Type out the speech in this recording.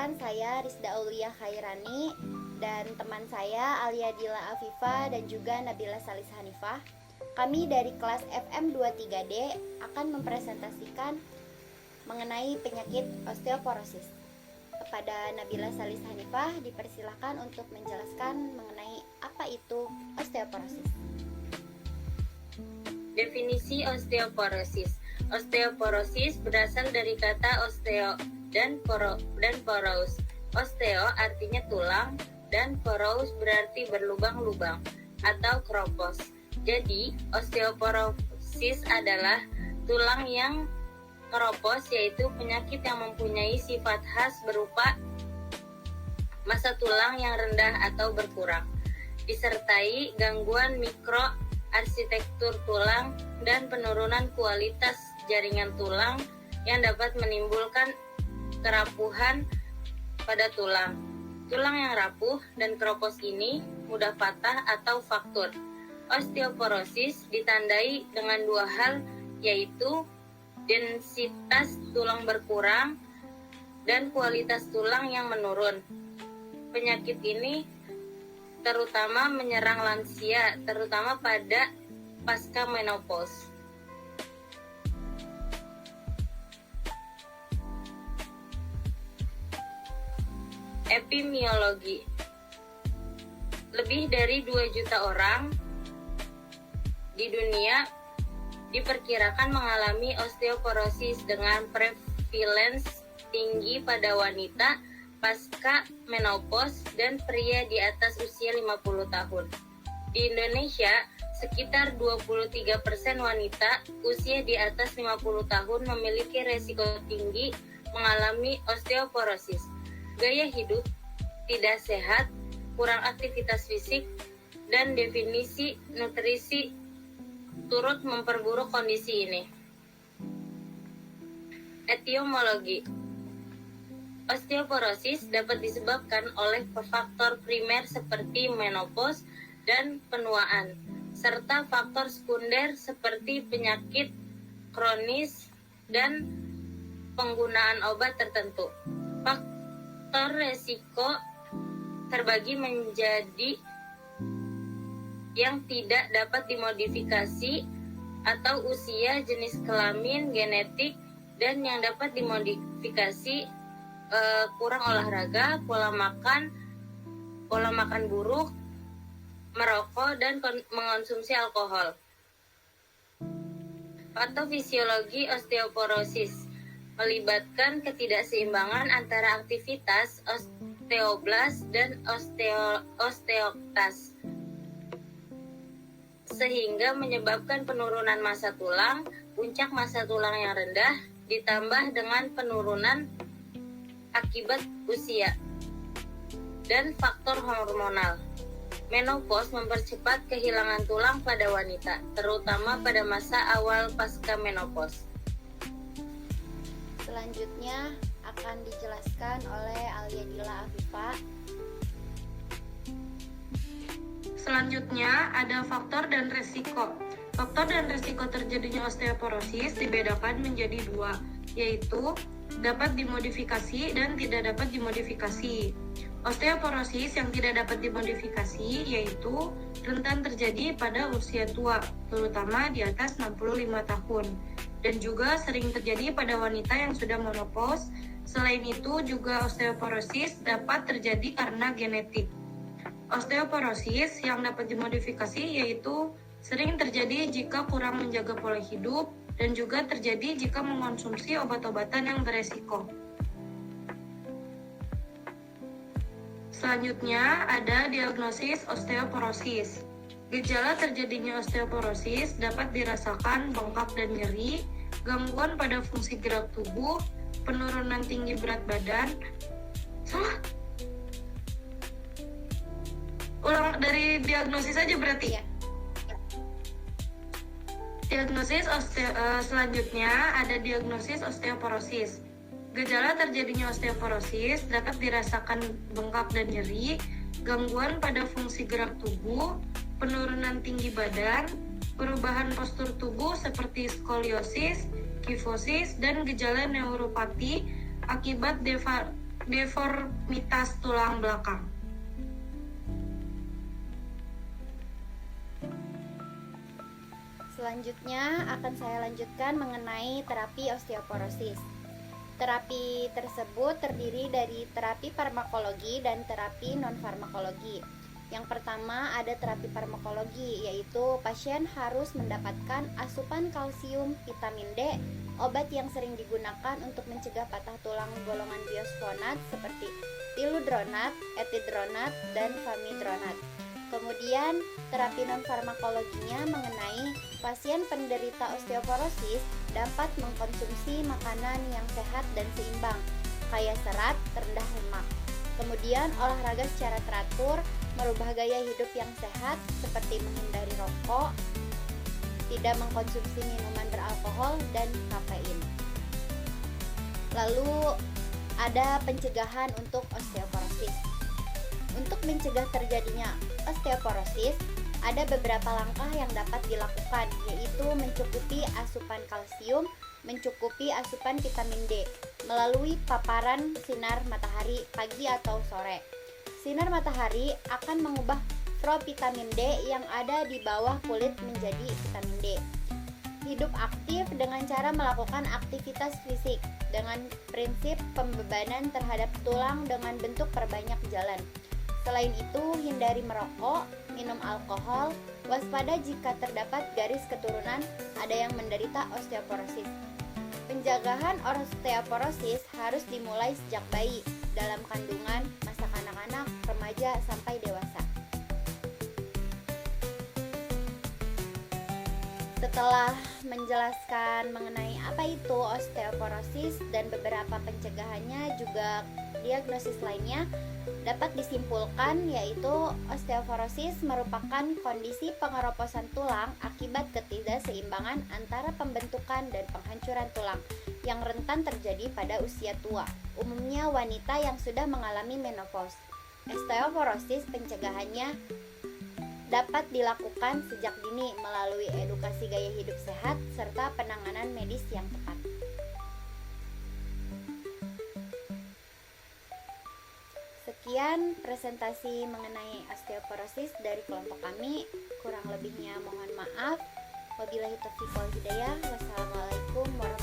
Perkenalkan, saya Rizda Aulia Khairani dan teman saya Alia Dila Afifa dan juga Nabila Salis Hanifah. Kami dari kelas FM23D akan mempresentasikan mengenai penyakit osteoporosis. Kepada Nabila Salis Hanifah dipersilakan untuk menjelaskan mengenai apa itu osteoporosis. Definisi osteoporosis. Osteoporosis berasal dari kata osteo dan porous. Osteo artinya tulang dan porous berarti berlubang-lubang atau keropos. Jadi, osteoporosis adalah tulang yang keropos, yaitu penyakit yang mempunyai sifat khas berupa massa tulang yang rendah atau berkurang, disertai gangguan mikro arsitektur tulang dan penurunan kualitas jaringan tulang yang dapat menimbulkan kerapuhan pada tulang. Tulang yang rapuh dan keropos ini mudah patah atau fraktur. Osteoporosis ditandai dengan dua hal, yaitu densitas tulang berkurang dan kualitas tulang yang menurun. Penyakit ini terutama menyerang lansia, terutama pada pasca menopause. Epidemiologi. Lebih dari 2 juta orang di dunia diperkirakan mengalami osteoporosis dengan prevalence tinggi pada wanita pasca menopause dan pria di atas usia 50 tahun. Di Indonesia, sekitar 23% wanita usia di atas 50 tahun memiliki resiko tinggi mengalami osteoporosis. Gaya hidup tidak sehat, kurang aktivitas fisik, dan definisi nutrisi turut memperburuk kondisi ini. Etiologi. Osteoporosis dapat disebabkan oleh faktor primer seperti menopause dan penuaan, serta faktor sekunder seperti penyakit kronis dan penggunaan obat tertentu. Faktor resiko terbagi menjadi yang tidak dapat dimodifikasi atau usia, jenis kelamin, genetik, dan yang dapat dimodifikasi kurang olahraga, pola makan buruk, merokok, dan mengonsumsi alkohol. Patofisiologi osteoporosis melibatkan ketidakseimbangan antara aktivitas osteoblas dan osteoktas, sehingga menyebabkan penurunan massa tulang, puncak massa tulang yang rendah, ditambah dengan penurunan akibat usia, dan faktor hormonal. Menopause mempercepat kehilangan tulang pada wanita, terutama pada masa awal pasca menopause. Selanjutnya akan dijelaskan oleh Alia Dila Afifa. Selanjutnya ada faktor dan resiko. Faktor dan resiko terjadinya osteoporosis dibedakan menjadi dua, yaitu dapat dimodifikasi dan tidak dapat dimodifikasi. Osteoporosis yang tidak dapat dimodifikasi yaitu rentan terjadi pada usia tua, terutama di atas 65 tahun, dan juga sering terjadi pada wanita yang sudah menopause. Selain itu juga osteoporosis dapat terjadi karena genetik. Osteoporosis yang dapat dimodifikasi yaitu sering terjadi jika kurang menjaga pola hidup dan juga terjadi jika mengonsumsi obat-obatan yang beresiko. Selanjutnya ada diagnosis osteoporosis. Gejala terjadinya osteoporosis dapat dirasakan bengkak dan nyeri, gangguan pada fungsi gerak tubuh, penurunan tinggi berat badan. Ulang dari diagnosis aja berarti ya. Diagnosis selanjutnya ada diagnosis osteoporosis. Gejala terjadinya osteoporosis dapat dirasakan bengkak dan nyeri, gangguan pada fungsi gerak tubuh, penurunan tinggi badan, perubahan postur tubuh seperti skoliosis, kifosis, dan gejala neuropati akibat deformitas tulang belakang. Selanjutnya akan saya lanjutkan mengenai terapi osteoporosis. Terapi tersebut terdiri dari terapi farmakologi dan terapi non-farmakologi. Yang pertama ada terapi farmakologi, yaitu pasien harus mendapatkan asupan kalsium, vitamin D, obat yang sering digunakan untuk mencegah patah tulang golongan biosfonat seperti tiludronat, etidronat, dan famidronat. Kemudian terapi non-farmakologinya mengenai pasien penderita osteoporosis dapat mengkonsumsi makanan yang sehat dan seimbang, kaya serat, rendah lemak. Kemudian olahraga secara teratur, merubah gaya hidup yang sehat seperti menghindari rokok, tidak mengkonsumsi minuman beralkohol dan kafein. Lalu ada pencegahan untuk osteoporosis. Untuk mencegah terjadinya osteoporosis, ada beberapa langkah yang dapat dilakukan, yaitu mencukupi asupan kalsium, mencukupi asupan vitamin D melalui paparan sinar matahari pagi atau sore. Sinar matahari akan mengubah provitamin D yang ada di bawah kulit menjadi vitamin D. Hidup aktif dengan cara melakukan aktivitas fisik dengan prinsip pembebanan terhadap tulang dengan bentuk perbanyak jalan. Selain itu, hindari merokok, minum alkohol, waspada jika terdapat garis keturunan ada yang menderita osteoporosis. Pencegahan osteoporosis harus dimulai sejak bayi, dalam kandungan, masa kanak-kanak, remaja, sampai dewasa. Setelah menjelaskan mengenai apa itu osteoporosis dan beberapa pencegahannya, juga diagnosis lainnya, dapat disimpulkan yaitu osteoporosis merupakan kondisi pengeroposan tulang akibat ketidakseimbangan antara pembentukan dan penghancuran tulang yang rentan terjadi pada usia tua, umumnya wanita yang sudah mengalami menopause. Osteoporosis pencegahannya dapat dilakukan sejak dini melalui edukasi gaya hidup sehat serta penanganan medis yang tepat. Sekian presentasi mengenai osteoporosis dari kelompok kami. Kurang lebihnya mohon maaf. Wabillahi taufiq wal hidayah. Wassalamualaikum warahmatullahi wabarakatuh.